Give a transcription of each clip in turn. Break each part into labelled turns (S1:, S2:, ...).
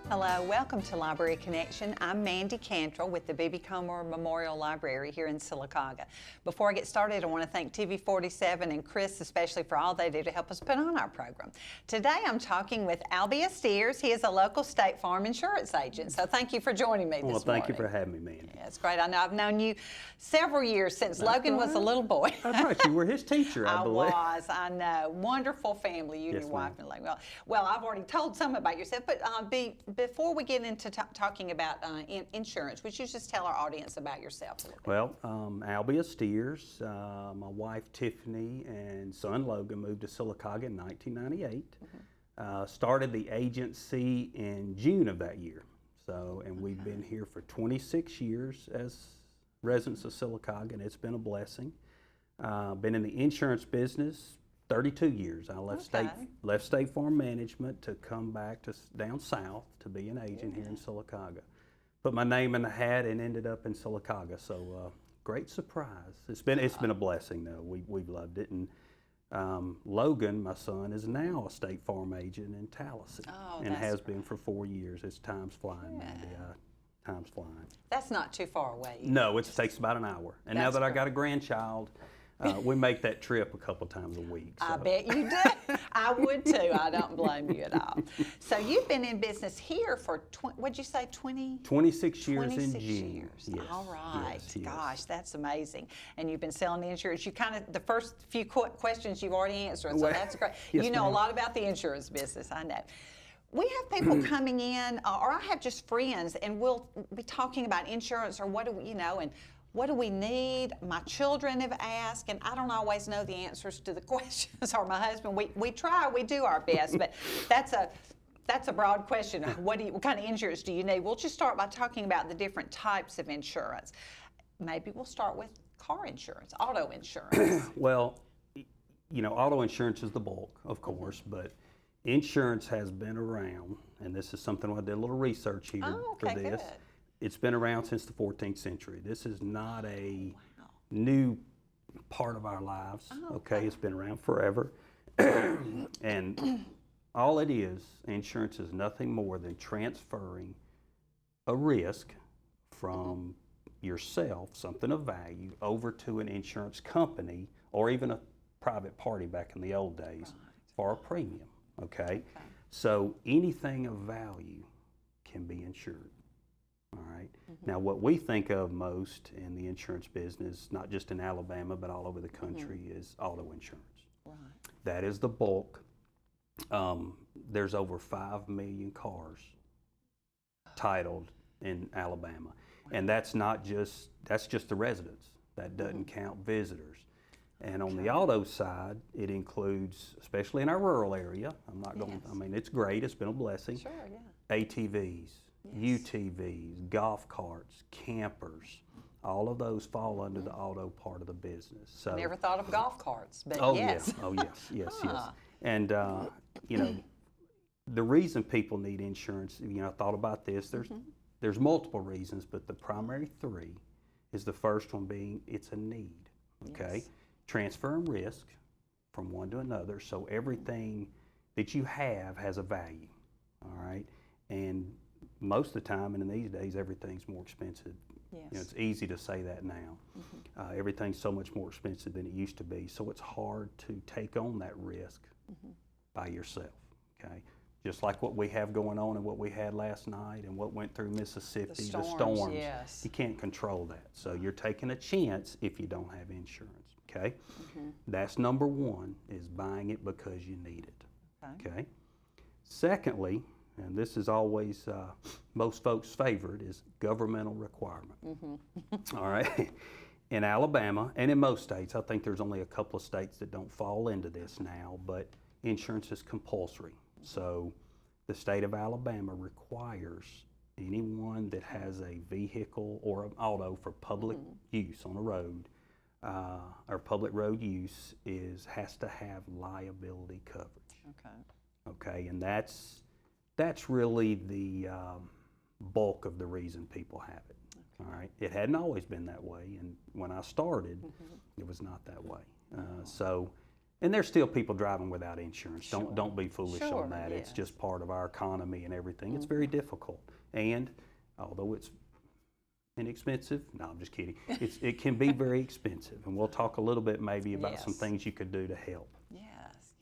S1: Hello, welcome to Library Connection. I'm Mandy Cantrell with the B.B. Comer Memorial Library here in Sylacauga. Before I get started, I want to thank TV47 and Chris especially for all they do to help us put on our program. Today I'm talking with Albia Steers. He is a local State Farm insurance agent, so thank you for joining me this morning.
S2: Well, thank you for having me, Mandy.
S1: Yeah, it's great. I know I've known you several years since Logan was a little boy.
S2: That's right. You were his teacher, I believe.
S1: I know. Wonderful family, you and your wife and Logan. Well, I've already told some about yourself, but before we get into talking about insurance, would you just tell our audience about yourself a little bit?
S2: Well, Albia Steers, my wife Tiffany and son Logan moved to Sylacauga in 1998. Started the agency in June of that year. And we've been here for 26 years as residents of Sylacauga, and it's been a blessing. Been in the insurance business 32 years. I left State Farm Management to come back to down south to be an agent here in Sylacauga. Put my name in the hat and ended up in Sylacauga. So great surprise. It's been a blessing though. We've loved it. And Logan, my son, is now a State Farm agent in Tallahassee and has been for 4 years. It's time's flying, Mandy. Time's flying.
S1: That's not too far away.
S2: No, it takes about an hour. And now that I got a grandchild, we make that trip a couple times a week. So.
S1: I bet you do. I would too. I don't blame you at all. So you've been in business here for, what'd you say,
S2: 26 years
S1: 26
S2: in June.
S1: years.
S2: Yes.
S1: All right.
S2: Yes.
S1: Gosh, that's amazing. And you've been selling the insurance. You the first few questions you've already answered, so that's great.
S2: Yes,
S1: you know a lot about the insurance business, I know. We have people coming in, or I have just friends, and we'll be talking about insurance or what do we, and what do we need? My children have asked, and I don't always know the answers to the questions, or my husband. We try, we do our best, but that's a broad question. What kind of insurance do you need? We'll just start by talking about the different types of insurance. Maybe we'll start with car insurance, auto insurance.
S2: Well, auto insurance is the bulk, of course, but insurance has been around, and this is something I did a little research here for this.
S1: Good.
S2: It's been around since the 14th century. This is not a new part of our lives. Okay, it's been around forever. And all it is, insurance is nothing more than transferring a risk from yourself, something of value, over to an insurance company or even a private party back in the old days for a premium. Okay? So anything of value can be insured. All right. Now, what we think of most in the insurance business, not just in Alabama, but all over the country, is auto insurance.
S1: Right.
S2: That is the bulk. There's over 5 million cars titled in Alabama. And that's just the residents. That doesn't count visitors. And on the auto side, it includes, especially in our rural area, it's great, it's been a blessing.
S1: Sure, yeah.
S2: ATVs. UTVs, golf carts, campers, all of those fall under the auto part of the business. So,
S1: I never thought of golf carts, but
S2: yes. Yes. And, the reason people need insurance, I thought about this, there's multiple reasons, but the primary three is the first one being it's a need, okay? Yes. Transferring risk from one to another, so everything that you have has a value, all right? And most of the time, and in these days, everything's more expensive.
S1: Yes.
S2: It's easy to say that now. Everything's so much more expensive than it used to be, so it's hard to take on that risk by yourself, okay? Just like what we have going on and what we had last night and what went through Mississippi, the storms.
S1: Yes.
S2: You can't control that, so you're taking a chance if you don't have insurance, okay? That's number one, is buying it because you need it, okay? Secondly, and this is always most folks' favorite, is governmental requirement. All right. In Alabama and in most states, I think there's only a couple of states that don't fall into this now, but insurance is compulsory. So the state of Alabama requires anyone that has a vehicle or an auto for public use on a road or public road use has to have liability coverage. Okay, and that's really the bulk of the reason people have it. All right, it hadn't always been that way, and when I started, it was not that way. And there's still people driving without insurance.
S1: Sure.
S2: Don't be foolish
S1: Sure,
S2: on that. It's
S1: yes.
S2: just part of our economy and everything. It's very difficult. And although it's inexpensive, no, I'm just kidding. It can be very expensive. And we'll talk a little bit maybe about some
S1: Yes.
S2: things you could do to help.
S1: Yes.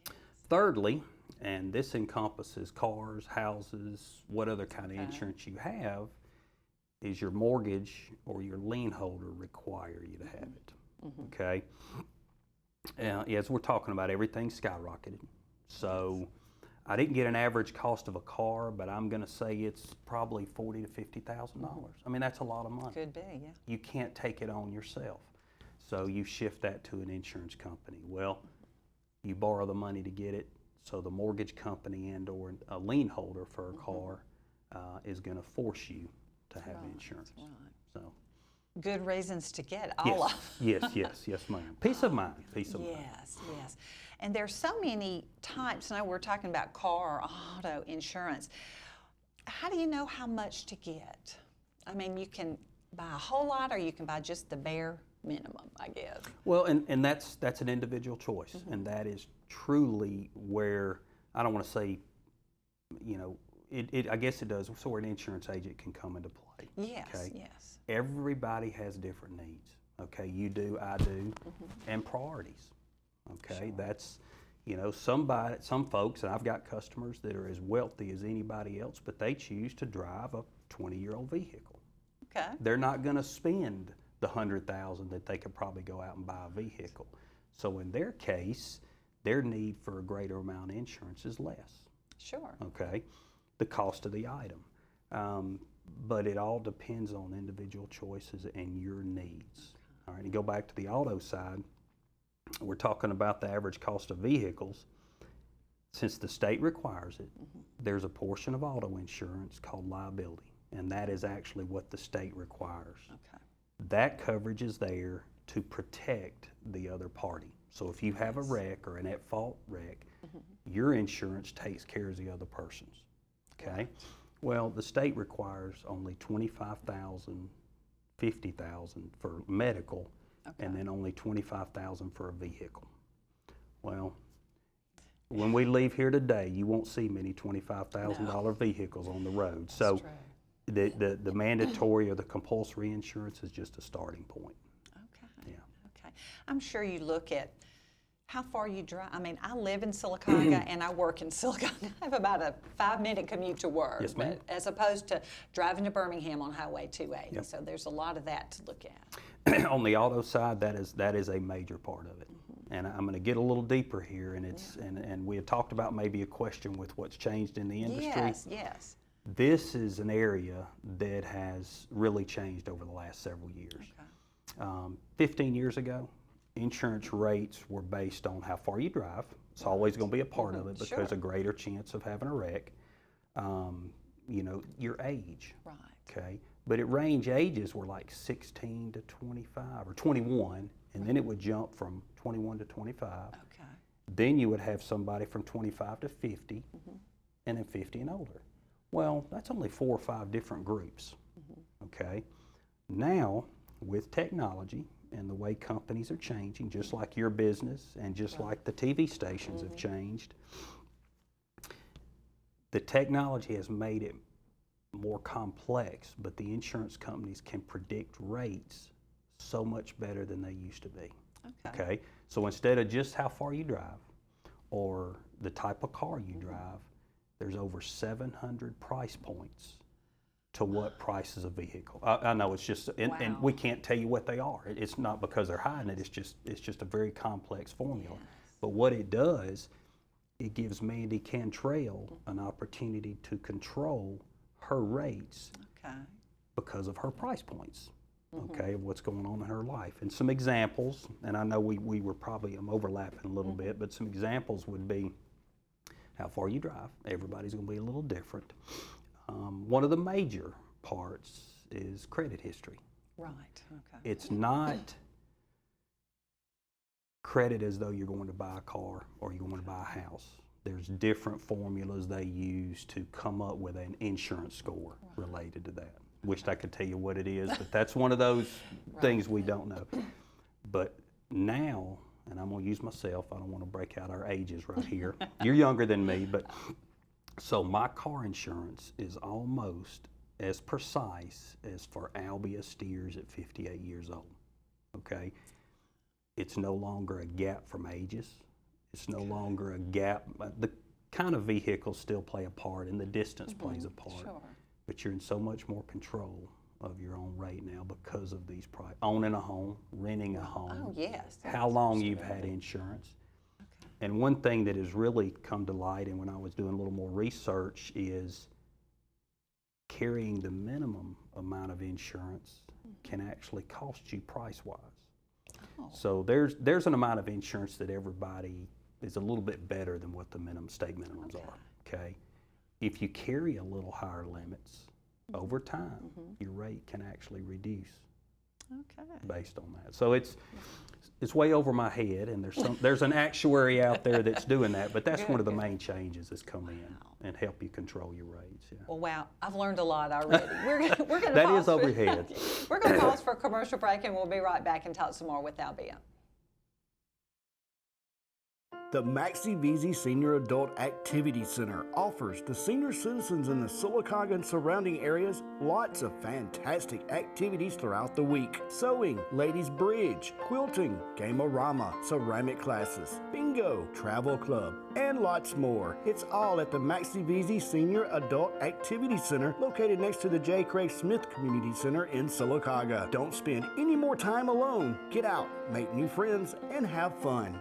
S2: Thirdly, and this encompasses cars, houses, what other kind of insurance you have, is your mortgage or your lien holder require you to have it. Okay? As we're talking about, everything's skyrocketed. So I didn't get an average cost of a car, but I'm going to say it's probably $40,000 to $50,000. I mean, that's a lot of money.
S1: Could be, yeah.
S2: You can't take it on yourself. So you shift that to an insurance company. Well, you borrow the money to get it, so the mortgage company and or a lien holder for a car is going to force you to have insurance.
S1: Right.
S2: So
S1: Good reasons to get all of
S2: yes, ma'am. Peace of mind, peace of mind.
S1: Yes, yes. And there's so many types. Now we're talking about car or auto insurance. How do you know how much to get? I mean, you can buy a whole lot or you can buy just the bare minimum, I guess.
S2: Well, and that's an individual choice, and that is truly where, I don't want to say, you know, I guess it does, so where an insurance agent can come into play.
S1: Yes,
S2: okay?
S1: yes.
S2: Everybody has different needs, okay? You do, I do, and priorities, okay?
S1: Sure.
S2: That's, you know, some folks, and I've got customers that are as wealthy as anybody else, but they choose to drive a 20-year-old vehicle.
S1: Okay.
S2: They're not going to spend the $100,000 that they could probably go out and buy a vehicle. So in their case, their need for a greater amount of insurance is less.
S1: Sure.
S2: Okay, the cost of the item. But it all depends on individual choices and your needs. All right, and go back to the auto side. We're talking about the average cost of vehicles. Since the state requires it, there's a portion of auto insurance called liability, and that is actually what the state requires.
S1: Okay.
S2: That coverage is there to protect the other party. So if you have a wreck or an at-fault wreck, your insurance takes care of the other person's. Okay?
S1: Right.
S2: Well, the state requires only $25,000, $50,000 for medical, and then only $25,000 for a vehicle. Well, when we leave here today, you won't see many $25,000 vehicles on the road. So
S1: True.
S2: the mandatory or the compulsory insurance is just a starting point.
S1: Okay.
S2: Yeah.
S1: Okay. I'm sure you look at how far you drive. I mean, I live in Silicotta and I work in Silicotta. I have about a 5-minute commute to work.
S2: Yes, ma'am.
S1: As opposed to driving to Birmingham on Highway 280.
S2: Yep.
S1: So there's a lot of that to look at.
S2: On the auto side, that is a major part of it. And I'm going to get a little deeper here, and it's and we had talked about maybe a question with what's changed in the industry.
S1: Yes, yes.
S2: This is an area that has really changed over the last several years.
S1: Okay.
S2: 15 years ago, insurance rates were based on how far you drive. It's always going to be a part of it because
S1: Sure.
S2: a greater chance of having a wreck. You know, your age.
S1: Right.
S2: Okay, but ages were like 16 to 25 or 21, and then it would jump from 21 to 25.
S1: Okay.
S2: Then you would have somebody from 25 to 50, and then 50 and older. Well, that's only 4 or 5 different groups. Okay, now with technology and the way companies are changing, just like your business and just like the TV stations have changed, the technology has made it more complex, but the insurance companies can predict rates so much better than they used to be. Okay? So instead of just how far you drive or the type of car you drive, there's over 700 price points to what price is a vehicle. I know it's just, and we can't tell you what they are. It's not because they're hiding it, it's just a very complex formula.
S1: Yes.
S2: But what it does, it gives Mandy Cantrell an opportunity to control her rates because of her price points, okay, of what's going on in her life. And some examples, and I know we were probably overlapping a little bit, but some examples would be how far you drive. Everybody's going to be a little different. One of the major parts is credit history.
S1: Right. Okay.
S2: It's not credit as though you're going to buy a car or you're going to buy a house. There's different formulas they use to come up with an insurance score related to that. Wished I could tell you what it is, but that's one of those things we don't know. But now and I'm going to use myself, I don't want to break out our ages right here. You're younger than me, but so my car insurance is almost as precise as for Albia Steers at 58 years old, okay? It's no longer a gap from ages. It's no longer a gap. The kind of vehicles still play a part, and the distance plays a part.
S1: Sure.
S2: But you're in so much more control of your own rate now because of these owning a home, renting a home.
S1: Oh, yes.
S2: How long you've had insurance.
S1: Okay.
S2: And one thing that has really come to light, and when I was doing a little more research, is carrying the minimum amount of insurance can actually cost you price-wise.
S1: Oh.
S2: So there's an amount of insurance that everybody is a little bit better than what the state minimums are, okay? If you carry a little higher limits, over time, your rate can actually reduce based on that. So it's way over my head, and there's an actuary out there that's doing that, but that's one of the main changes that's come in and help you control your rates. Yeah.
S1: Well, wow, I've learned a lot already. We're going to
S2: That
S1: pause
S2: is over your head.
S1: We're going to pause for a commercial break, and we'll be right back and talk some more with Albia.
S3: The Maxie Veazey Senior Adult Activity Center offers the senior citizens in the Sylacauga and surrounding areas lots of fantastic activities throughout the week. Sewing, ladies bridge, quilting, game-o-rama, ceramic classes, bingo, travel club, and lots more. It's all at the Maxie Veazey Senior Adult Activity Center located next to the J. Craig Smith Community Center in Sylacauga. Don't spend any more time alone. Get out, make new friends, and have fun.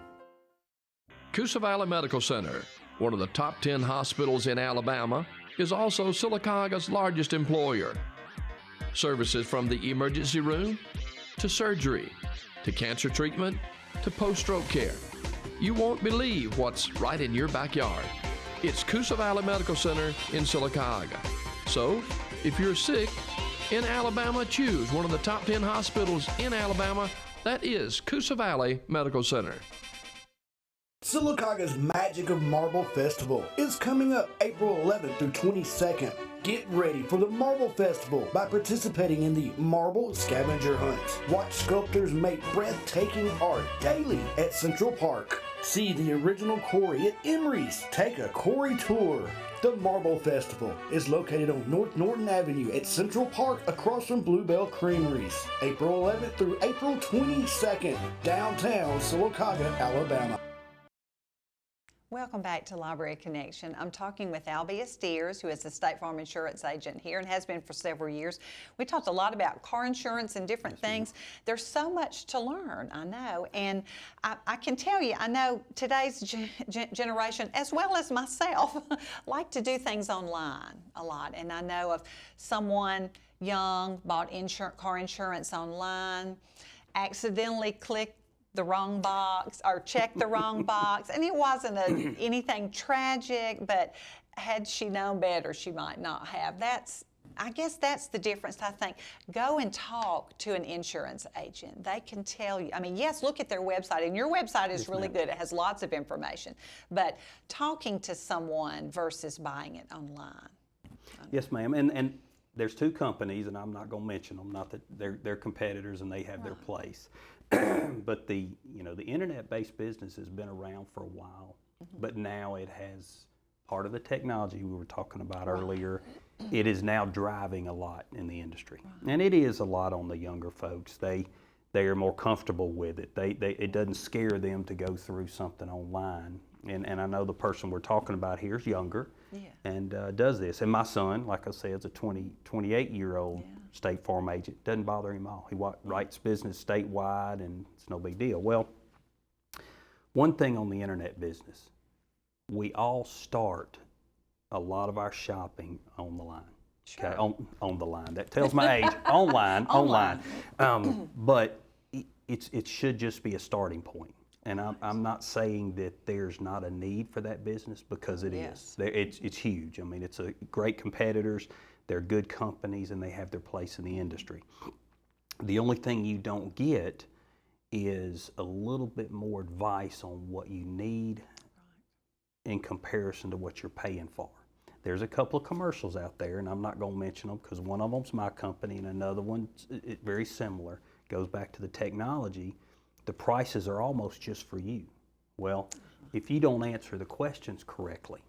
S4: Coosa Valley Medical Center, one of the top 10 hospitals in Alabama, is also Sylacauga's largest employer. Services from the emergency room to surgery to cancer treatment to post-stroke care. You won't believe what's right in your backyard. It's Coosa Valley Medical Center in Sylacauga. So, if you're sick in Alabama, choose one of the top 10 hospitals in Alabama. That is Coosa Valley Medical Center.
S3: Sylacauga's Magic of Marble Festival is coming up April 11th through 22nd. Get ready for the Marble Festival by participating in the Marble Scavenger Hunts. Watch sculptors make breathtaking art daily at Central Park. See the original quarry at Emery's. Take a quarry tour. The Marble Festival is located on North Norton Avenue at Central Park across from Bluebell Creameries. April 11th through April 22nd, downtown Sylacauga, Alabama.
S1: Welcome back to Library Connection. I'm talking with Albia Steers, who is the State Farm Insurance agent here and has been for several years. We talked a lot about car insurance and different things. There's so much to learn, I know. And I can tell you, I know today's generation, as well as myself, like to do things online a lot. And I know of someone young bought car insurance online, accidentally clicked the wrong box or checked the wrong box, and it wasn't anything tragic, but had she known better, she might not have. I guess that's the difference, I think. Go and talk to an insurance agent. They can tell you. I mean, yes, look at their website, and your website is really good. It has lots of information, but talking to someone versus buying it online.
S2: Yes, ma'am, and there's two companies, and I'm not going to mention them, not that they're competitors and they have their place. But the internet-based business has been around for a while, but now it has part of the technology we were talking about earlier. It is now driving a lot in the industry, and it is a lot on the younger folks. They are more comfortable with it. It doesn't scare them to go through something online. And I know the person we're talking about here is younger and does this. And my son, like I said, is a 28-year-old State Farm agent. Doesn't bother him at all. He writes business statewide, and it's no big deal. Well, one thing on the internet business, we all start a lot of our shopping on the line.
S1: Sure.
S2: Okay, on the line. That tells my age. Online. But it should just be a starting point. And I'm not saying that there's not a need for that business, because it is. It's huge. I mean, it's a great competitors. They're good companies, and they have their place in the industry. The only thing you don't get is a little bit more advice on what you need in comparison to what you're paying for. There's a couple of commercials out there, and I'm not going to mention them because one of them's my company and another one's very similar. Goes back to the technology. the prices are almost just for you. Well, if you don't answer the questions correctly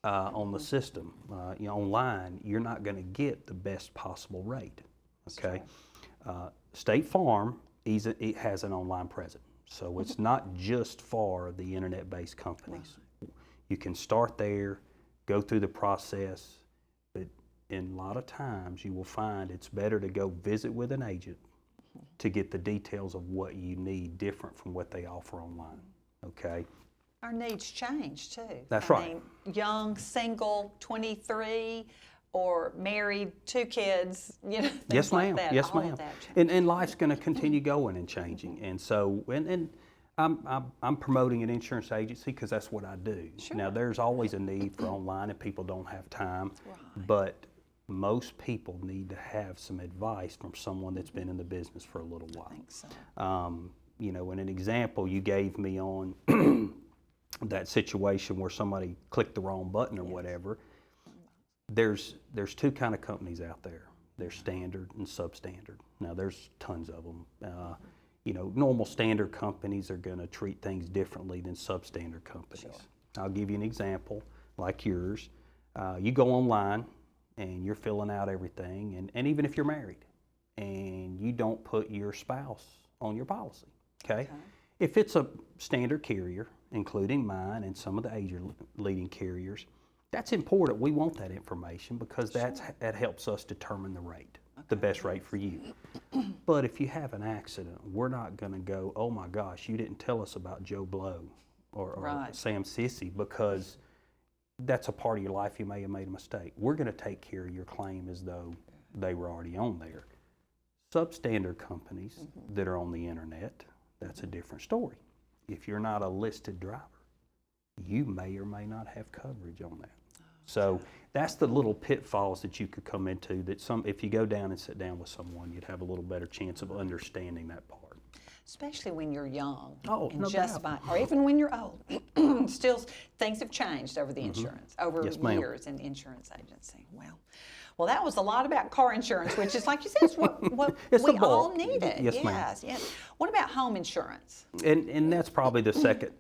S2: on the system, online, you're not going to get the best possible rate. Okay, State Farm it has an online presence, so it's not just for the internet-based companies. You can start there, go through the process, but in a lot of times you will find it's better to go visit with an agent to get the details of what you need different from what they offer online. Okay.
S1: Our needs change too.
S2: That's
S1: I
S2: right.
S1: mean, young, single, 23, or married, 2 kids, things
S2: Yes,
S1: like
S2: ma'am.
S1: that.
S2: Yes,
S1: all
S2: ma'am.
S1: of that changes.
S2: And life's going to continue going and changing. And so, and I'm promoting an insurance agency because that's what I do.
S1: Sure.
S2: Now, there's always a need for online, and people don't have time.
S1: Right.
S2: But most people need to have some advice from someone that's been in the business for a little while.
S1: I think so.
S2: And an example you gave me on that situation where somebody clicked the wrong button or whatever, there's 2 kind of companies out there. There's standard and substandard. Now, there's tons of them. Normal standard companies are going to treat things differently than substandard companies.
S1: Sure.
S2: I'll give you an example, like yours. You go online and you're filling out everything, and even if you're married, and you don't put your spouse on your policy, okay? If it's a standard carrier, including mine and some of the leading carriers, that's important. We want that information because that helps us determine the rate, the best rate for you. But if you have an accident, we're not going to go, oh my gosh, you didn't tell us about Joe Blow or Sam Sissy, because that's a part of your life you may have made a mistake. We're going to take care of your claim as though they were already on there. Substandard companies that are on the internet, that's a different story. If you're not a listed driver, you may or may not have coverage on that. So that's the little pitfalls that you could come into that if you go down and sit down with someone, you'd have a little better chance of understanding that part.
S1: Especially when you're young.
S2: Oh,
S1: and
S2: no
S1: just
S2: doubt.
S1: or even when you're old. Still, things have changed over the insurance, over
S2: Yes, ma'am.
S1: years in insurance agency. Well, that was a lot about car insurance, which is, like you said, it's what
S2: It's the
S1: we all
S2: bulk.
S1: needed.
S2: Yes, ma'am.
S1: Yes. What about home insurance?
S2: And that's probably the second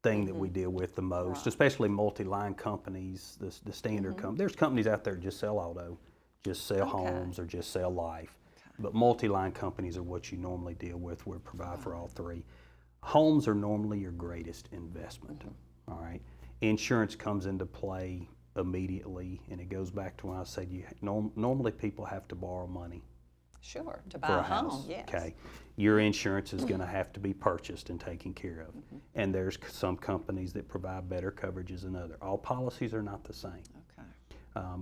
S2: thing that we deal with the most, especially multi-line companies, the standard companies. There's companies out there that just sell auto, just sell homes, or just sell life. But multi-line companies are what you normally deal with. We provide for all 3. Homes are normally your greatest investment, all right? Insurance comes into play immediately, and it goes back to when I said normally people have to borrow money.
S1: Sure, to buy
S2: For
S1: a
S2: a house.
S1: home, yes.
S2: Okay, your insurance is going to have to be purchased and taken care of, and there's some companies that provide better coverages than others. All policies are not the same.
S1: Okay.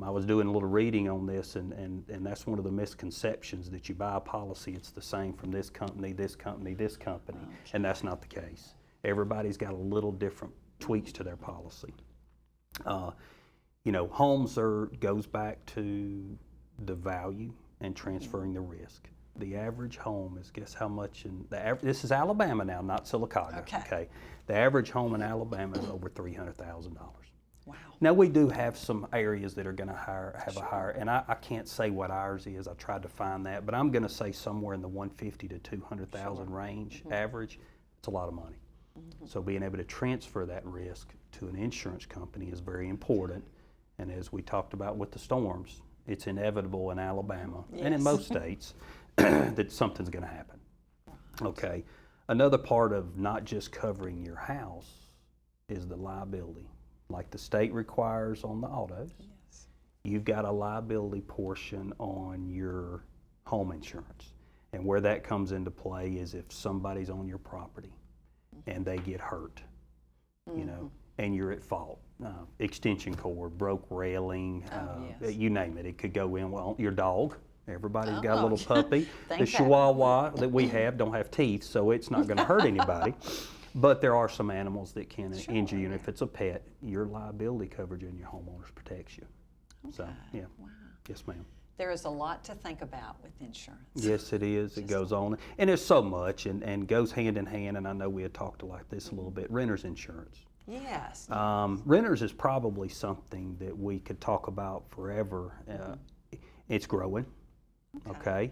S2: I was doing a little reading on this, and that's one of the misconceptions, that you buy a policy, it's the same from this company, this company, this company, and that's not the case. Everybody's got a little different tweaks to their policy. Homes goes back to the value and transferring the risk. The average home is, guess how much this is Alabama now, not Silicaga. Okay. The average home in Alabama is over $300,000.
S1: Wow.
S2: Now, we do have some areas that are going to have a higher, and I can't say what ours is. I tried to find that, but I'm going to say somewhere in the 150 to 200,000 range average. It's a lot of money. So being able to transfer that risk to an insurance company is very important. And as we talked about with the storms, it's inevitable in Alabama and in most states that something's going to happen. Okay. Another part of not just covering your house is the liability. Like the state requires on the autos, you've got a liability portion on your home insurance. And where that comes into play is if somebody's on your property and they get hurt, and you're at fault. Extension cord, broke railing, you name it. It could go in, your dog. Everybody's got a little puppy. The Chihuahua that we don't have teeth, so it's not going to hurt anybody. But there are some animals that can injure you, and if it's a pet, your liability coverage in your homeowners protects you. So, yeah.
S1: Wow.
S2: Yes, ma'am.
S1: There is a lot to think about with insurance.
S2: Yes, it is. It goes on. And there's so much, and goes hand in hand, and I know we had talked like this a little bit, renter's insurance.
S1: Yes.
S2: Renters is probably something that we could talk about forever. It's growing, okay?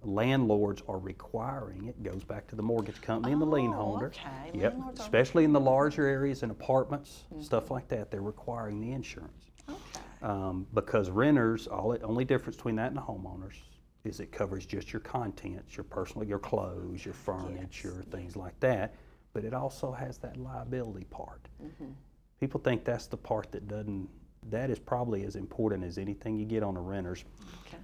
S2: Landlords are requiring it. Goes back to the mortgage company and the lien holder.
S1: Okay.
S2: Yep.
S1: Landlords are
S2: Especially in the larger areas and apartments, stuff like that, they're requiring the insurance.
S1: Okay.
S2: Because renters, only difference between that and the homeowners is it covers just your contents, your personal, your clothes, your furniture, things like that. But it also has that liability part. People think that's the part that doesn't. That is probably as important as anything you get on the renters.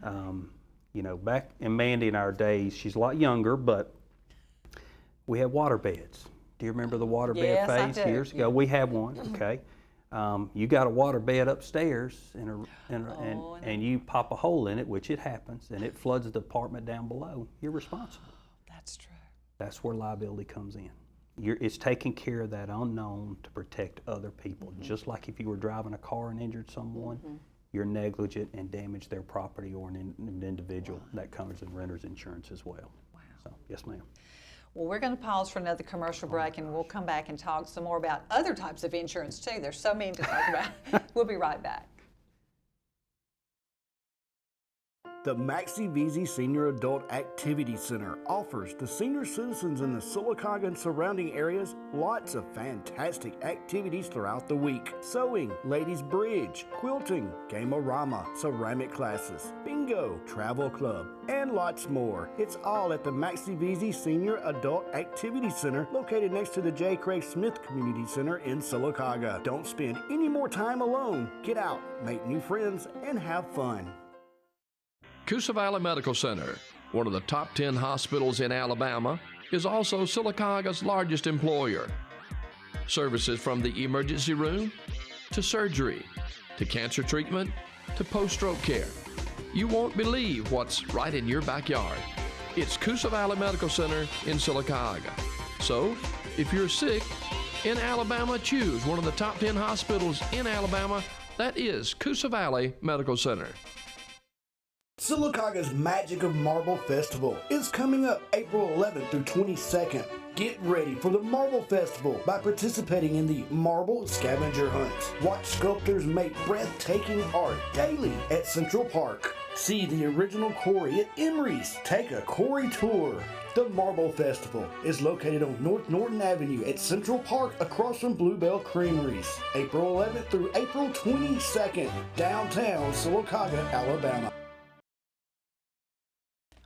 S1: Okay.
S2: You know, back in Mandy in our days, she's a lot younger, but we had water beds. Do you remember the water
S1: Yes, I
S2: bed phase
S1: do.
S2: years ago? We had one, okay. You got a water bed upstairs and you pop a hole in it, which it happens, and it floods the apartment down below. You're responsible.
S1: That's true.
S2: That's where liability comes in. It's taking care of that unknown to protect other people. Just like if you were driving a car and injured someone, you're negligent and damage their property or an individual. That covers in renter's insurance as well.
S1: Wow.
S2: So, yes, ma'am.
S1: Well, we're going to pause for another commercial break, and we'll come back and talk some more about other types of insurance, too. There's so many to talk about. We'll be right back.
S3: The Maxie Veazey Senior Adult Activity Center offers the senior citizens in the Sylacauga and surrounding areas lots of fantastic activities throughout the week. Sewing, ladies bridge, quilting, game-o-rama, ceramic classes, bingo, travel club, and lots more. It's all at the Maxie Veazey Senior Adult Activity Center located next to the J. Craig Smith Community Center in Sylacauga. Don't spend any more time alone. Get out, make new friends, and have fun.
S4: Coosa Valley Medical Center, one of the top 10 hospitals in Alabama, is also Sylacauga's largest employer. Services from the emergency room to surgery to cancer treatment to post-stroke care. You won't believe what's right in your backyard. It's Coosa Valley Medical Center in Sylacauga. So, if you're sick in Alabama, choose one of the top 10 hospitals in Alabama. That is Coosa Valley Medical Center.
S3: Sylacauga's Magic of Marble Festival is coming up April 11th through 22nd. Get ready for the Marble Festival by participating in the Marble Scavenger Hunts. Watch sculptors make breathtaking art daily at Central Park. See the original quarry at Emery's. Take a quarry tour. The Marble Festival is located on North Norton Avenue at Central Park across from Bluebell Creameries. April 11th through April 22nd, downtown Sylacauga, Alabama.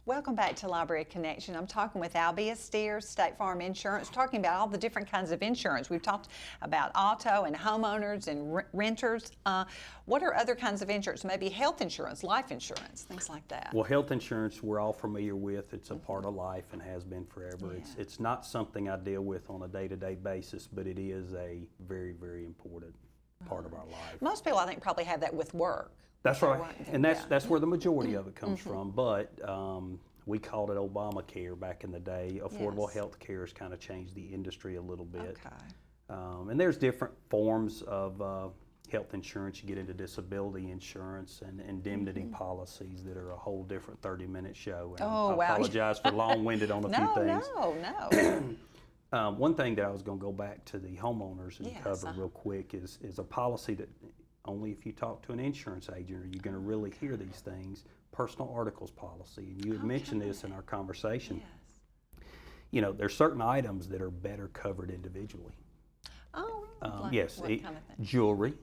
S1: Welcome back to Library Connection. I'm talking with Albia Steers, State Farm Insurance, talking about all the different kinds of insurance. We've talked about auto and homeowners and renters. What are other kinds of insurance? Maybe health insurance, life insurance, things like that.
S2: Well, health insurance we're all familiar with. It's a part of life and has been forever.
S1: Yeah.
S2: It's not something I deal with on a day-to-day basis, but it is a very, very important part of our life.
S1: Most people, I think, probably have that with work.
S2: That's right, and
S1: Yeah.
S2: that's where the majority of it comes from. But we called it Obamacare back in the day. Affordable
S1: Yes.
S2: health care has kind of changed the industry a little bit.
S1: Okay.
S2: And there's different forms of health insurance. You get into disability insurance and indemnity policies that are a whole different 30-minute show. And
S1: Oh,
S2: I
S1: wow.
S2: apologize for long-winded on a few things.
S1: No.
S2: One thing that I was going to go back to the homeowners and
S1: Yes,
S2: cover real quick is a policy that only if you talk to an insurance agent are you going to really hear these things. Personal articles policy, and you had mentioned this in our conversation.
S1: Yes.
S2: You know, there's certain items that are better covered individually.
S1: Oh, really? Like
S2: Yes,
S1: what kind of thing?
S2: jewelry.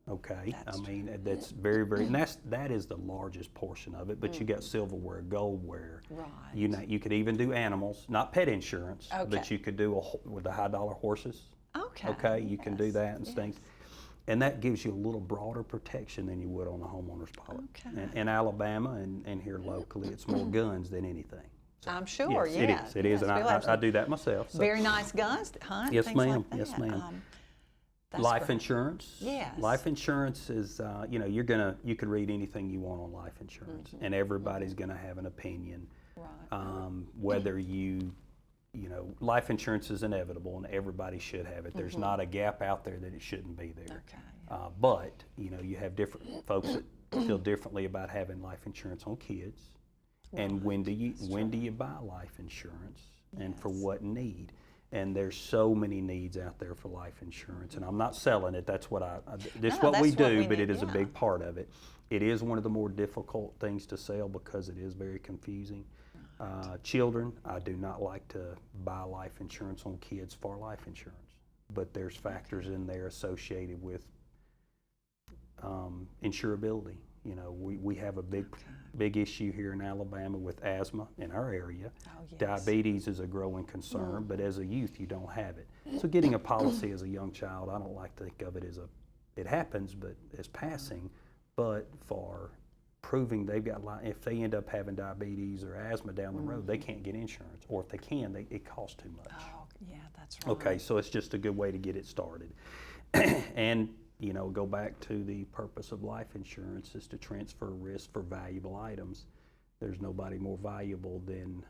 S2: Okay,
S1: That's
S2: that's very, very, and that is the largest portion of it. But you got silverware, goldware.
S1: Right.
S2: You could even do animals, not pet insurance,
S1: Okay.
S2: but you could do with the high-dollar horses.
S1: Okay.
S2: Okay, you can do
S1: Yes,
S2: that and
S1: yes.
S2: things. And that gives you a little broader protection than you would on the homeowner's policy.
S1: Okay.
S2: In Alabama and here locally, it's more guns than anything. So,
S1: I'm sure,
S2: yes,
S1: yes.
S2: It is,
S1: Yes,
S2: and
S1: we'll
S2: I
S1: absolutely-
S2: do that myself. So.
S1: Very nice guns to hunt.
S2: Yes,
S1: things
S2: ma'am.
S1: Like
S2: Yes,
S1: that.
S2: ma'am.
S1: That's
S2: Life
S1: great.
S2: insurance.
S1: Yes.
S2: Life insurance is, you could read anything you want on life insurance, and everybody's going to have an opinion.
S1: Right.
S2: Whether life insurance is inevitable, and everybody should have it. There's not a gap out there that it shouldn't be there.
S1: Okay.
S2: But you have different folks that feel differently about having life insurance on kids, and when do you buy life insurance, and for what need? And there's so many needs out there for life insurance, and I'm not selling it. That's what this is
S1: No,
S2: what we
S1: that's what
S2: do,
S1: we
S2: but
S1: need,
S2: it is a
S1: yeah.
S2: big part of it. It is one of the more difficult things to sell because it is very confusing. Children, I do not like to buy life insurance on kids for life insurance, but there's factors in there associated with insurability. You know, we have a big issue here in Alabama with asthma in our area.
S1: Oh, yes.
S2: Diabetes is a growing concern, but as a youth, you don't have it. So getting a policy as a young child, I don't like to think of it as it happens, but as passing, but for proving they've got, if they end up having diabetes or asthma down the road, they can't get insurance, or if they can, it costs too much.
S1: Oh, yeah, that's right.
S2: Okay, so it's just a good way to get it started. And, you know, go back to the purpose of life insurance is to transfer risk for valuable items. There's nobody more valuable than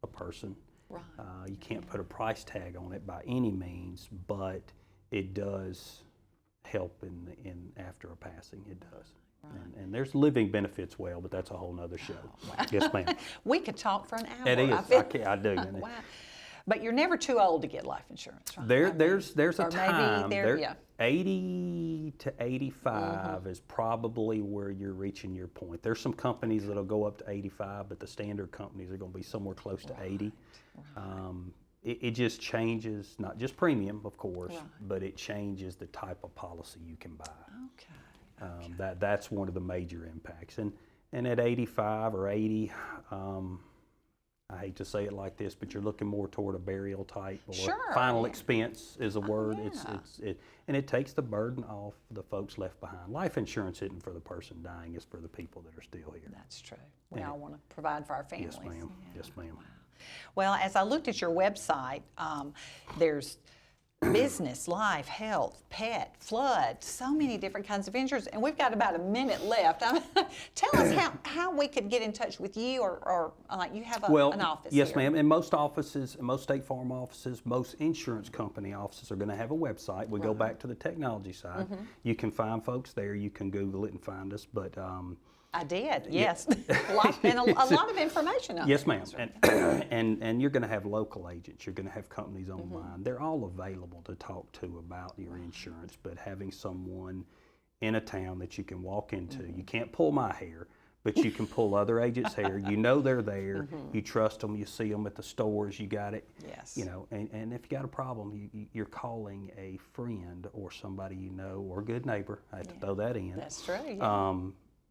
S2: a person.
S1: Right.
S2: You can't put a price tag on it by any means, but it does help in after a passing. It does. Right. And there's living benefits well, but that's a whole nother show.
S1: Wow.
S2: Yes, ma'am.
S1: We could talk for an hour.
S2: It is. I do.
S1: Wow. But you're never too old to get life insurance, right?
S2: There's a
S1: or maybe
S2: time.
S1: yeah.
S2: 80 to 85 is probably where you're reaching your point. There's some companies that'll go up to 85, but the standard companies are going to be somewhere close to 80. It just changes, not just premium, of course, but it changes the type of policy you can buy.
S1: Okay.
S2: That's one of the major impacts. And at 85 or 80, I hate to say it like this, but you're looking more toward a burial type or
S1: Sure,
S2: final
S1: yeah.
S2: expense is a word.
S1: Yeah.
S2: And it takes the burden off the folks left behind. Life insurance isn't for the person dying; it's for the people that are still here.
S1: That's true. We all want to provide for our families.
S2: Yes, ma'am.
S1: Yeah.
S2: Yes, ma'am.
S1: Wow. Well, as I looked at your website, there's business, life, health, pet, flood, so many different kinds of insurance, and we've got about a minute left. Tell us how we could get in touch with you, or like you have an office
S2: yes,
S1: here.
S2: ma'am. In most offices, in most State Farm offices, most insurance company offices are going to have a website. We go back to the technology side. You can find folks there. You can Google it and find us, but
S1: I did, yes. a lot of information on
S2: yes,
S1: it.
S2: ma'am. And you're going to have local agents. You're going to have companies online. They're all available to talk to about your insurance, but having someone in a town that you can walk into, you can't pull my hair, but you can pull other agents' hair. You know they're there. You trust them. You see them at the stores. You got it.
S1: Yes.
S2: You know, and if you got a problem, you're calling a friend or somebody you know or a good neighbor. I have to throw that in.
S1: That's true. Yeah.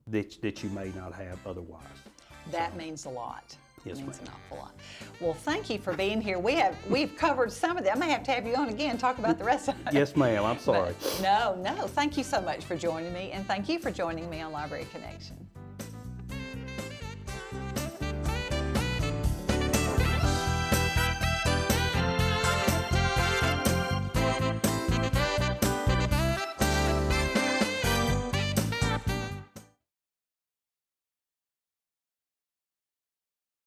S2: That you may not have otherwise.
S1: That means a lot.
S2: Yes,
S1: it means
S2: ma'am.
S1: an awful lot. Well, thank you for being here. We've covered some of that. I may have to have you on again and talk about the rest of it.
S2: Yes, ma'am. I'm sorry.
S1: But no. Thank you so much for joining me, and thank you for joining me on Library Connection.